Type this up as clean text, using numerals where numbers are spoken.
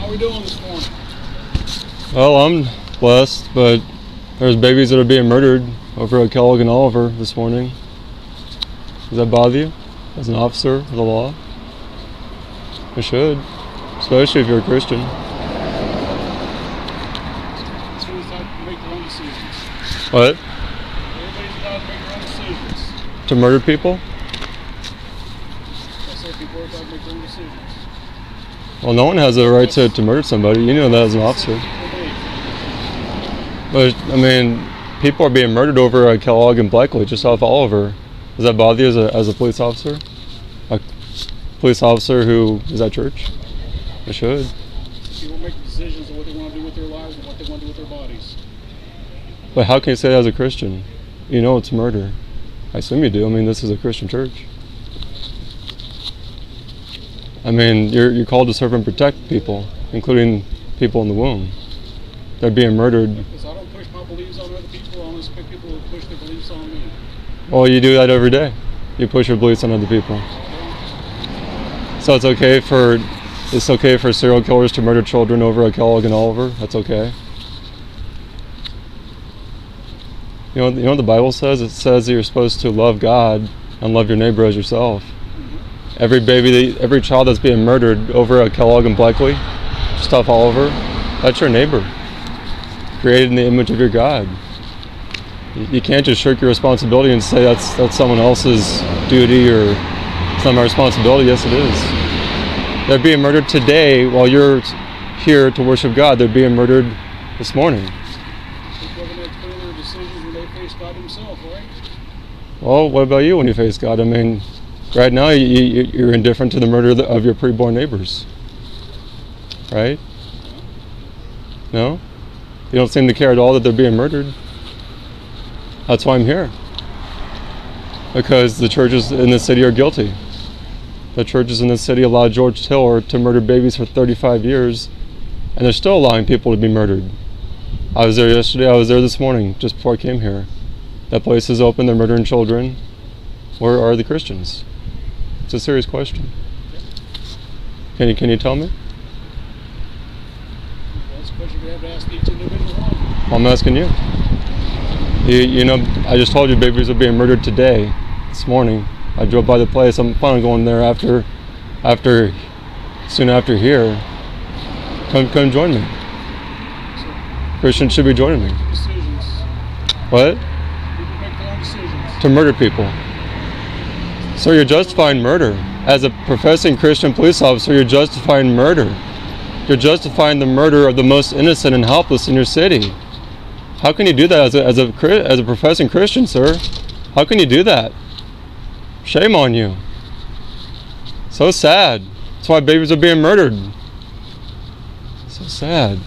How are we doing this morning? Well, I'm blessed, but there's babies that are being murdered over at Kellogg and Oliver this morning. Does that bother you as an officer of the law? It should, especially if you're a Christian. Everybody's got to make their own decisions. What? Everybody's got to make their own decisions. To murder people? I said people have got to make their own decisions. Well, no one has a right to murder somebody. You know that as an officer. But, I mean, people are being murdered over at Kellogg and Blackley, just off Oliver. Does that bother you as a police officer? A police officer who is at church? It should. People make decisions on what they want to do with their lives and what they want to do with their bodies. But how can you say that as a Christian? You know it's murder. I assume you do. I mean, this is a Christian church. I mean, you're called to serve and protect people, including people in the womb. They're being murdered. Because I don't push my beliefs on other people. I only expect people to push their beliefs on me. Well, you do that every day. You push your beliefs on other people. So it's okay for serial killers to murder children over at Kellogg and Oliver. That's okay. You know what the Bible says? It says that you're supposed to love God and love your neighbor as yourself. Every child that's being murdered over at Kellogg and Blackley, just off Oliver, that's your neighbor, created in the image of your God. You can't just shirk your responsibility and say that's someone else's duty or it's not my responsibility. Yes, it is. They're being murdered today while you're here to worship God. They're being murdered this morning. People are going to make their decisions when they face God Himself, right? Well, what about you when you face God? I mean, right now you're indifferent to the murder of your preborn neighbors, right? No? You don't seem to care at all that they're being murdered. That's why I'm here. Because the churches in this city are guilty. The churches in this city allowed George Tiller to murder babies for 35 years, and they're still allowing people to be murdered. I was there yesterday, I was there this morning, just before I came here. That place is open, they're murdering children. Where are the Christians? It's a serious question. Can you tell me? That's a question you have to ask each individual one. I'm asking you. You know, I just told you babies are being murdered today, this morning. I drove by the place. I'm planning on going there soon after here. Come join me. Christians should be joining me. Decisions. What? People make their own decisions. To murder people. So you're justifying murder. As a professing Christian police officer, you're justifying murder. You're justifying the murder of the most innocent and helpless in your city. How can you do that as a professing Christian, sir? How can you do that? Shame on you. So sad. That's why babies are being murdered. So sad.